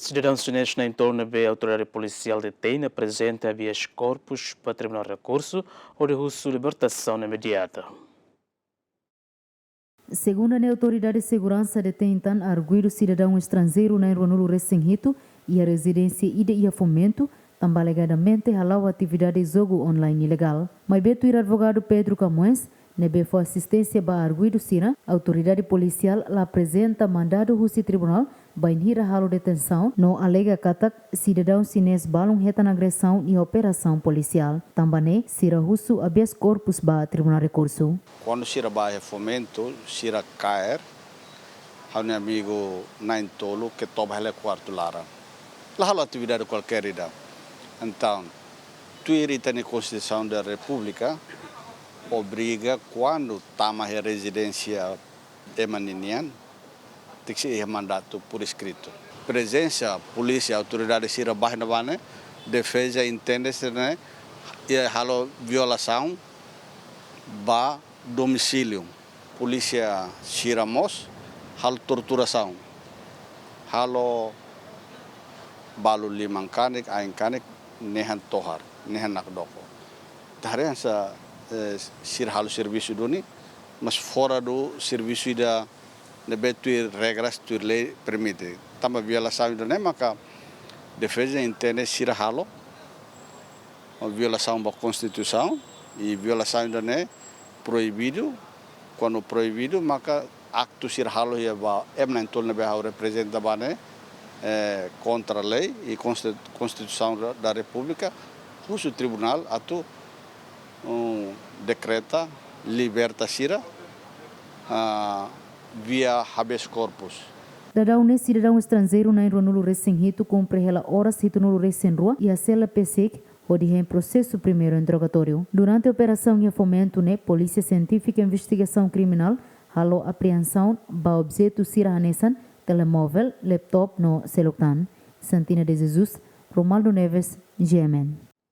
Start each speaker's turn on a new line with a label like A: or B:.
A: Sidadaun Xinés nain a autoridade policial detein aprezenta habeas corpus para Tribunál Rekursu ou de husu libertasaun imediata.
B: Segundo a autoridade de segurança detentan arguido cidadão estrangeiro na Ronulu recém-rito e a residência ide e a fomento, também alegadamente halau atividade de jogo online ilegal. Mas beto ir advogado Pedro Camões, nebe for assistência ba arguido sina, autoridade policial la apresenta mandado husi tribunal bainhira halo detenção no alega katak Sidadaun Xinés balung retan agressão e operação policial. Também sira husu habeas corpus ba Tribunal Rekursu.
C: Quando sira ba fomento, sira cair, há um amigo nain tolo que toba ele quarto lara. Lá halo atividade qualquer ida. Então, tu irita na Constituição da República obriga quando tama a residência emaninian tem que ser mandato por escrito. Presença, polícia, autoridade sira bahna defesa entende-se né e halo violação ba domicílio. Polícia sira mos halo torturação. Halo balu limang kanik ain kanik nehan tohar, nehan nakdoko. Tarehan sa sira halo serviço doni, mas fora do serviço da nebetuir regras tuir lei permite. Tama violação do maka defesa entende sira halo, violação da Constituição e violação do proibido. Quando proibido, maka acto sira halo ia ba emna entol nebe hau representa bane contra a lei e Constituição da República, o Tribunal atu decreta libertasaun via Habeas Corpus.
B: Dadaun cidadão estrangeiro na Ronulu recém-rito cumpre ela horas hito no recém-rua e a cela PSEC hodi em processo primeiro interrogatório. Durante a operação e fomento Polícia Científica e Investigação Criminal halo apreensão ba objeto sira hanesan telemóvel, laptop no celoktan. Santina de Jesus, Romaldo Neves, GMN.